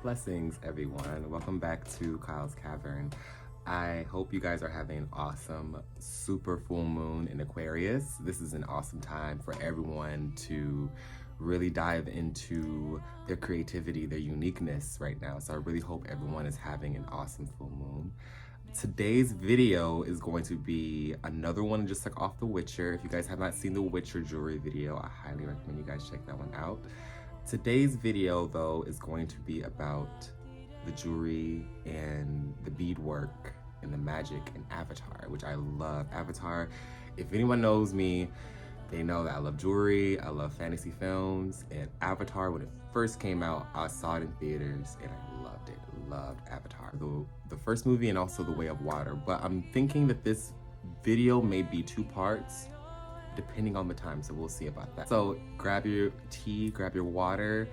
Blessings, everyone. Welcome back to Kyle's Cavern. I hope you guys are having an awesome super full moon in Aquarius. This is an awesome time for everyone to really dive into their creativity, their uniqueness right now. So I really hope everyone is having an awesome full moon. Today's video is going to be another one just like off The Witcher. If you guys have not seen the Witcher jewelry video, I highly recommend you guys check that one out. Today's video though is going to be about the jewelry and the beadwork and the magic in Avatar, which I love. Avatar, if anyone knows me, they know that I love jewelry, I love fantasy films, and Avatar, when it first came out, I saw it in theaters and I loved it. Loved Avatar, the first movie and also The Way of Water. But I'm thinking that this video may be two parts depending on the time, so we'll see about that. So grab your tea, grab your water,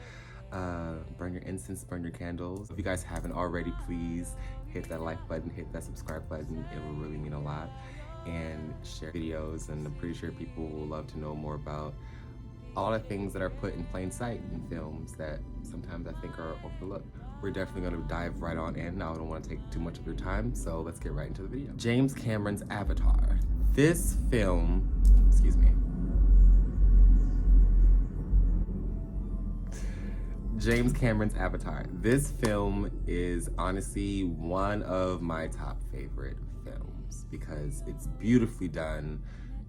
burn your incense, burn your candles. If you guys haven't already, please hit that like button, hit that subscribe button. It will really mean a lot. And share videos, and I'm pretty sure people will love to know more about all the things that are put in plain sight in films that sometimes I think are overlooked. We're definitely going to dive right on in. Now I don't want to take too much of your time, so let's get right into the video. James Cameron's Avatar. This film, excuse me. James Cameron's Avatar. This film is honestly one of my top favorite films because it's beautifully done.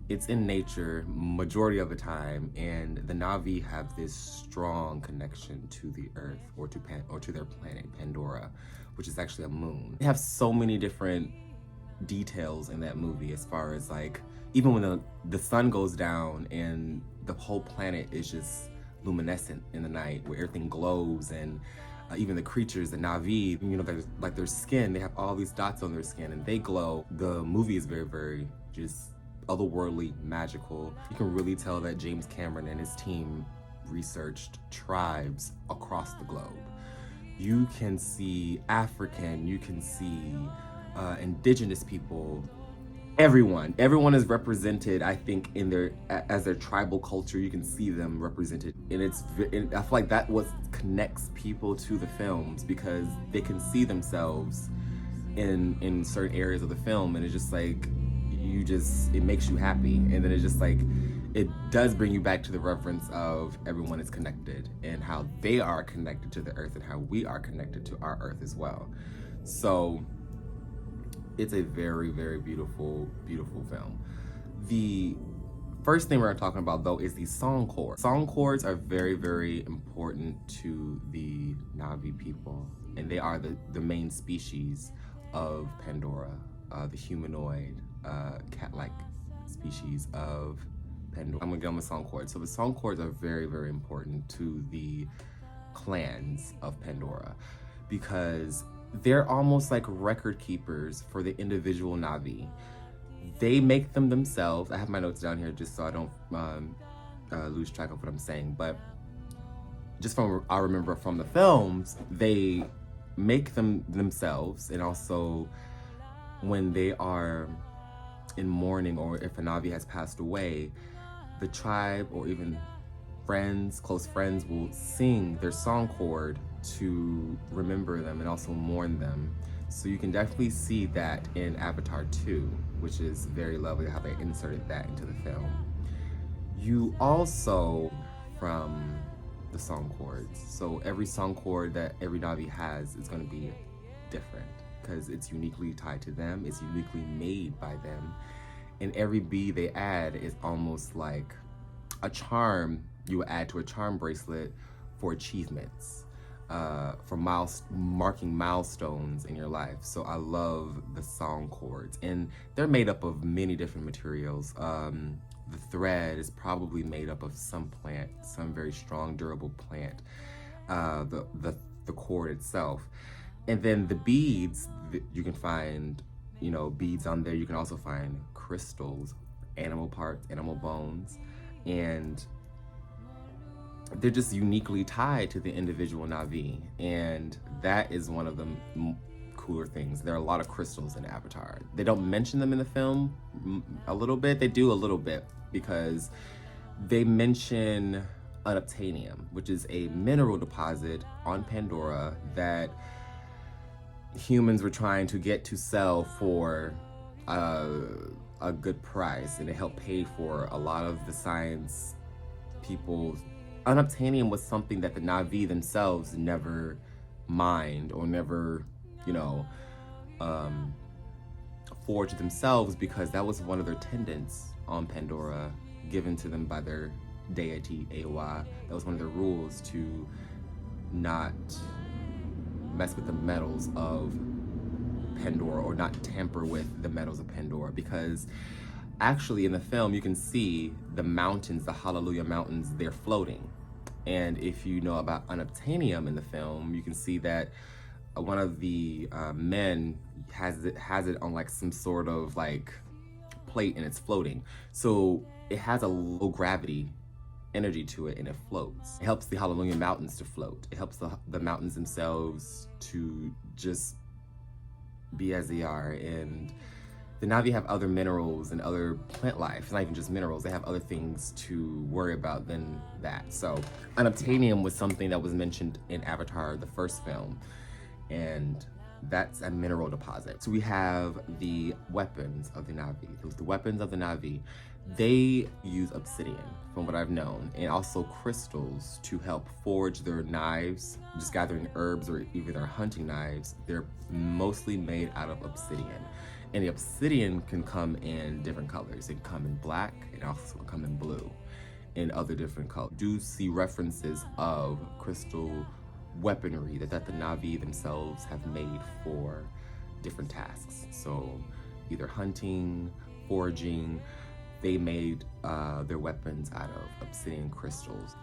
It's in nature majority of the time, and the Na'vi have this strong connection to the Earth or to their planet Pandora, which is actually a moon. They have so many different details in that movie, as far as like even when the sun goes down and the whole planet is just luminescent in the night, where everything glows, and even the creatures, the Na'vi, you know, their skin, they have all these dots on their skin and they glow. The movie is very, very just otherworldly, magical. You can really tell that James Cameron and his team researched tribes across the globe. You can see African, you can see indigenous people, everyone is represented. I think in as their tribal culture, you can see them represented, and I feel like that what connects people to the films, because they can see themselves in certain areas of the film, and it's just like it makes you happy, and then it's just like it does bring you back to the reference of everyone is connected and how they are connected to the Earth and how we are connected to our Earth as well. So it's a very, very beautiful, beautiful film. The first thing we're talking about though is the song chords. Song chords are very, very important to the Na'vi people, and they are the main species of Pandora, the humanoid, cat-like species of Pandora. I'm gonna get on the song chords. So the song chords are very, very important to the clans of Pandora, because they're almost like record keepers for the individual Na'vi. They make them themselves. I have my notes down here just so I don't lose track of what I'm saying, but just I remember from the films, they make them themselves, and also when they are in mourning, or if a Na'vi has passed away, the tribe or even close friends will sing their song chord to remember them and also mourn them. So you can definitely see that in Avatar 2, which is very lovely how they inserted that into the film. You also, from the song chords, so every song chord that every Na'vi has is going to be different because it's uniquely tied to them, it's uniquely made by them, and every bead they add is almost like a charm you would add to a charm bracelet for achievements, for marking milestones in your life. So I love the song chords, and they're made up of many different materials. The thread is probably made up of some plant, some very strong, durable plant, the cord itself. And then the beads, you can find, you know, beads on there. You can also find crystals, animal parts, animal bones, and they're just uniquely tied to the individual Na'vi, and that is one of the cooler things. There are a lot of crystals in Avatar. They don't mention them in the film a little bit. They do a little bit because they mention unobtainium, which is a mineral deposit on Pandora that humans were trying to get to sell for a good price, and it helped pay for a lot of the science people. Unobtainium was something that the Na'vi themselves never mined or never, you know, forged themselves, because that was one of their tendons on Pandora given to them by their deity Eywa. That was one of their rules, to not mess with the metals of Pandora, or not tamper with the metals of Pandora, because actually in the film you can see the mountains, the Hallelujah Mountains, they're floating. And if you know about unobtainium in the film, you can see that one of the men has it on like some sort of like plate, and it's floating. So it has a low gravity energy to it, and it floats. It helps the Hallelujah Mountains to float. It helps the mountains themselves to just be as they are. And the Na'vi have other minerals and other plant life. It's not even just minerals. They have other things to worry about than that. So unobtainium was something that was mentioned in Avatar, the first film, and that's a mineral deposit. So we have the weapons of the Na'vi. The weapons of the Na'vi, they use obsidian, from what I've known, and also crystals to help forge their knives. Just gathering herbs or even their hunting knives, they're mostly made out of obsidian. And the obsidian can come in different colors. It can come in black, and also can come in blue, and other different colors. Do see references of crystal weaponry that the Na'vi themselves have made for different tasks. So either hunting, foraging, they made their weapons out of obsidian crystals.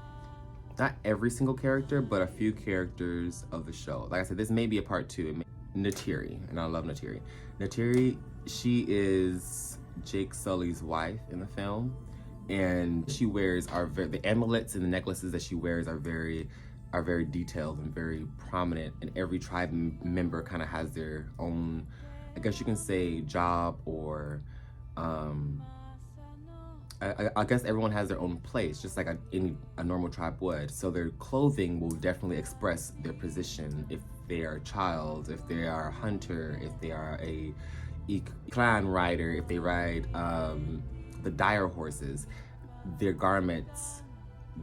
Not every single character, but a few characters of the show. Like I said, this may be a part 2. Neytiri, and I love Neytiri. Neytiri, she is Jake Sully's wife in the film, and she wears the amulets and the necklaces that she wears are very detailed and very prominent, and every tribe member kind of has their own, I guess you can say, job, or I guess everyone has their own place, just like a normal tribe would. So their clothing will definitely express their position. If they are a child, if they are a hunter, if they are a clan rider, if they ride the dire horses, their garments,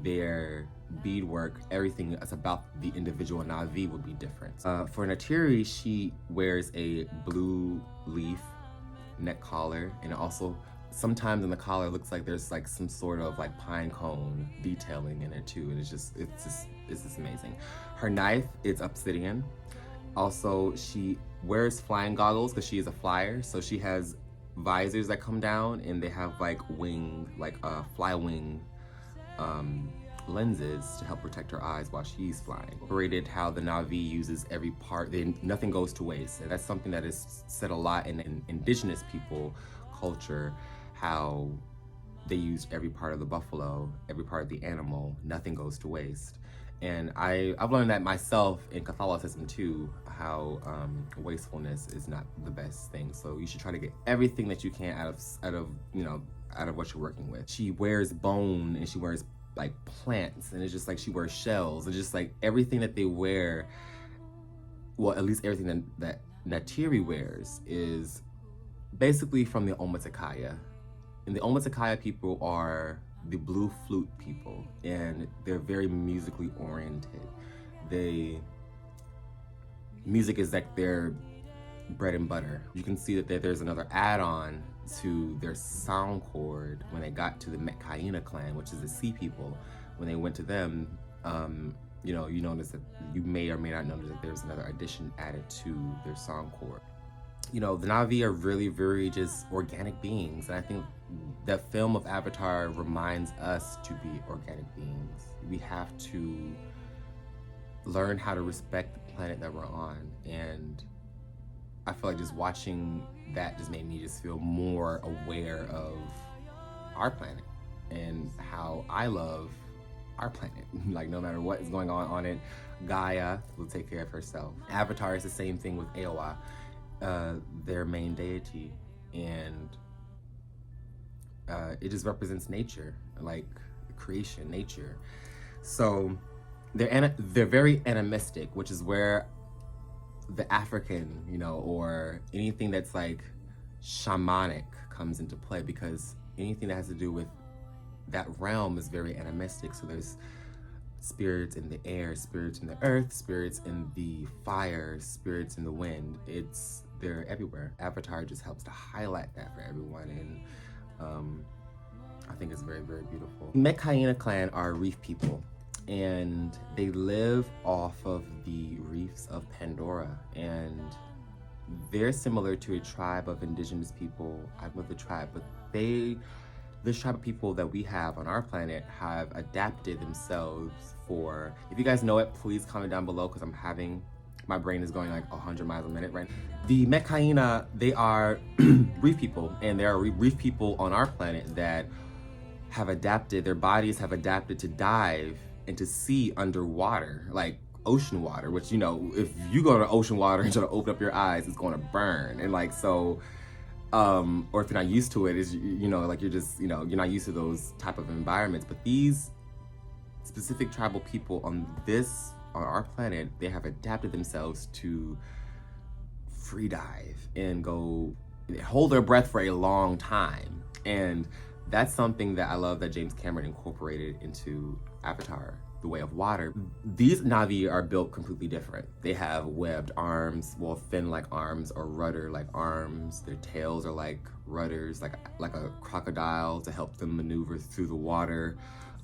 their beadwork, everything that's about the individual Na'vi would be different. For Neytiri, she wears a blue leaf neck collar, and also sometimes in the collar looks like there's like some sort of like pine cone detailing in it too, and it's just amazing. Her knife is obsidian. Also, she wears flying goggles because she is a flyer, so she has visors that come down, and they have like fly wing lenses to help protect her eyes while she's flying. Rated how the Na'vi uses every part, nothing goes to waste, and that's something that is said a lot in indigenous people culture, how they use every part of the buffalo, every part of the animal, nothing goes to waste. And I've learned that myself in Catholicism too, how wastefulness is not the best thing. So you should try to get everything that you can out of what you're working with. She wears bone, and she wears like plants, and it's just like she wears shells, and just like everything that they wear, well, at least everything that Neytiri wears is basically from the Omaticaya. And the Omaticaya people are the blue flute people, and they're very musically oriented. Music is like their bread and butter. You can see that there's another add-on to their sound chord when they got to the Metkayina clan, which is the sea people. When they went to them, you notice that you may or may not notice that there's another addition added to their song chord. The Na'vi are really, very just organic beings, and I think that film of Avatar reminds us to be organic beings. We have to learn how to respect the planet that we're on, and I feel like just watching that just made me just feel more aware of our planet and how I love our planet. Like, no matter what is going on it, Gaia will take care of herself. Avatar is the same thing with Eywa, their main deity, and it just represents nature, like creation, nature. So they're very animistic, which is where the African, you know, or anything that's like shamanic comes into play, because anything that has to do with that realm is very animistic. So there's spirits in the air, spirits in the earth, spirits in the fire, spirits in the wind. They're everywhere. Avatar just helps to highlight that for everyone, and I think it's very, very beautiful. Metkayina clan are reef people, and they live off of the reefs of Pandora, and they're similar to a tribe of indigenous people. I don't know the tribe, but this tribe of people that we have on our planet have adapted themselves for, if you guys know it, please comment down below, because my brain is going like 100 miles a minute right now. The Metkayina, they are reef people, and there are reef people on our planet that have adapted, their bodies have adapted to dive and to see underwater, like ocean water, which, you know, if you go to ocean water and try to open up your eyes, it's going to burn. And like, so, or if you're not used to it, is, you know, like you're just, you know, you're not used to those type of environments. But these specific tribal people on our planet, they have adapted themselves to free dive and hold their breath for a long time. And that's something that I love that James Cameron incorporated into Avatar: The Way of Water. These Na'vi are built completely different. They have webbed arms, well, fin-like arms or rudder-like arms. Their tails are like rudders, like a crocodile, to help them maneuver through the water.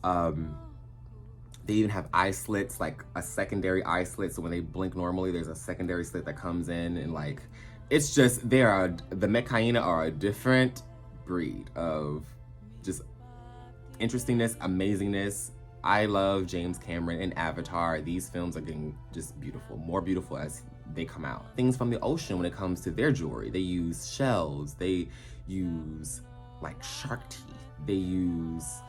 They even have eye slits, like a secondary eye slit. So when they blink normally, there's a secondary slit that comes in, and like, it's just, the Metkayina are a different breed of just interestingness, amazingness. I love James Cameron and Avatar. These films are getting just beautiful, more beautiful as they come out. Things from the ocean when it comes to their jewelry. They use shells, they use like shark teeth, they use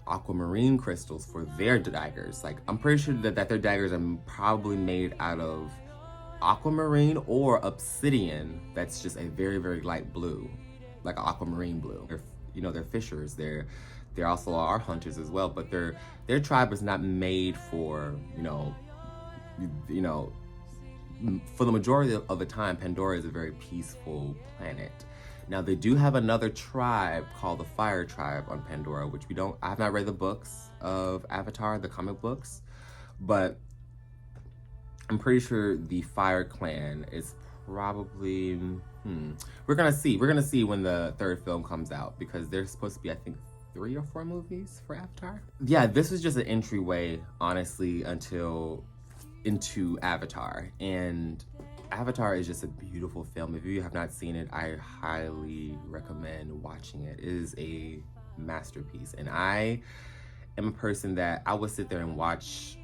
aquamarine crystals for their daggers. Like, I'm pretty sure that their daggers are probably made out of aquamarine or obsidian that's just a very, very light blue, like aquamarine blue. They're fishers. They're also are hunters as well, but their tribe is not made for, for the majority of the time, Pandora is a very peaceful planet. Now, they do have another tribe called the Fire Tribe on Pandora, which I have not read the books of Avatar, the comic books, but I'm pretty sure the Fire Clan is probably, we're gonna see when the third film comes out, because there's supposed to be, I think, 3 or 4 movies for Avatar. Yeah, this was just an entryway, honestly, into Avatar. And Avatar is just a beautiful film. If you have not seen it, I highly recommend watching it. It is a masterpiece. And I am a person that I would sit there and watch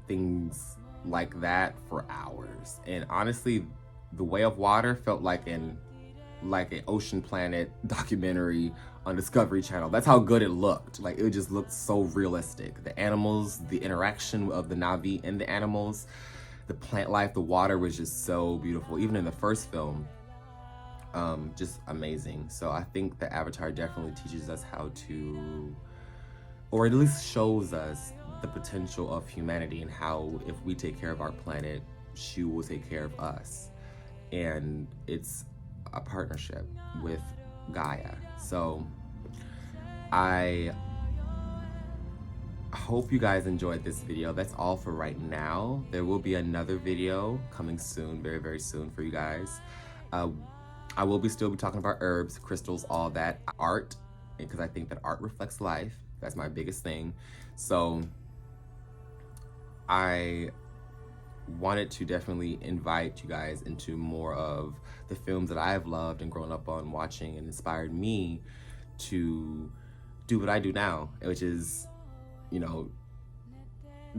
things like that for hours. And honestly, The Way of Water felt like an Ocean Planet documentary on Discovery Channel. That's how good it looked. Like, it just looked so realistic. The animals, the interaction of the Na'vi and the animals, the plant life, the water was just so beautiful. Even in the first film, just amazing. So I think that Avatar definitely teaches us how to, or at least shows us the potential of humanity, and how if we take care of our planet, she will take care of us. And it's a partnership with Gaia. So I hope you guys enjoyed this video. That's all for right now. There will be another video coming soon, very, very soon for you guys. I will still be talking about herbs, crystals, all that, art, because I think that art reflects life. That's my biggest thing. So I wanted to definitely invite you guys into more of the films that I've loved and grown up on watching, and inspired me to do what I do now, which is,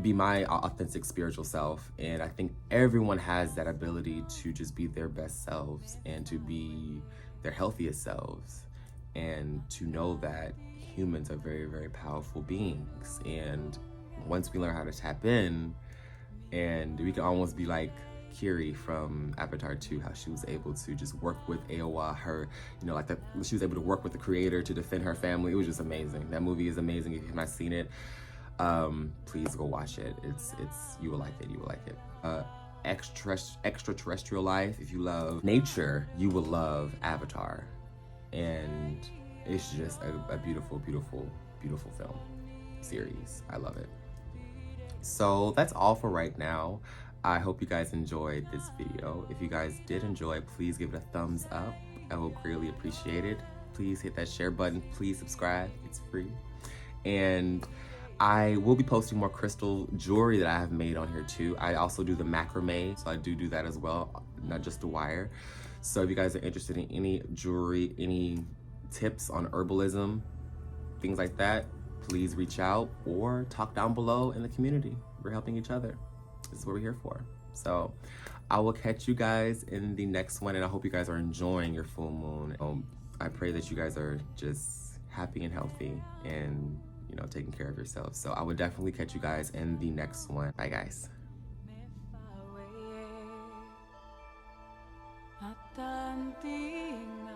be my authentic spiritual self. And I think everyone has that ability to just be their best selves and to be their healthiest selves, and to know that humans are very, very powerful beings. And once we learn how to tap in, and we can almost be like Kiri from Avatar 2, how she was able to just work with Aowa, she was able to work with the creator to defend her family. It was just amazing. That movie is amazing if you've not seen it. Please go watch it. It's you will like it. You will like it. Extraterrestrial life. If you love nature, you will love Avatar, and it's just a beautiful, beautiful, beautiful film series. I love it. So that's all for right now. I hope you guys enjoyed this video. If you guys did enjoy, please give it a thumbs up. I will greatly appreciate it. Please hit that share button. Please subscribe. It's free. And I will be posting more crystal jewelry that I have made on here too. I also do the macrame, so I do that as well, not just the wire. So if you guys are interested in any jewelry, any tips on herbalism, things like that, please reach out or talk down below in the community. We're helping each other. This is what we're here for. So I will catch you guys in the next one, and I hope you guys are enjoying your full moon. I pray that you guys are just happy and healthy and, you know, taking care of yourselves. So I will definitely catch you guys in the next one. Bye, guys. At ang tingin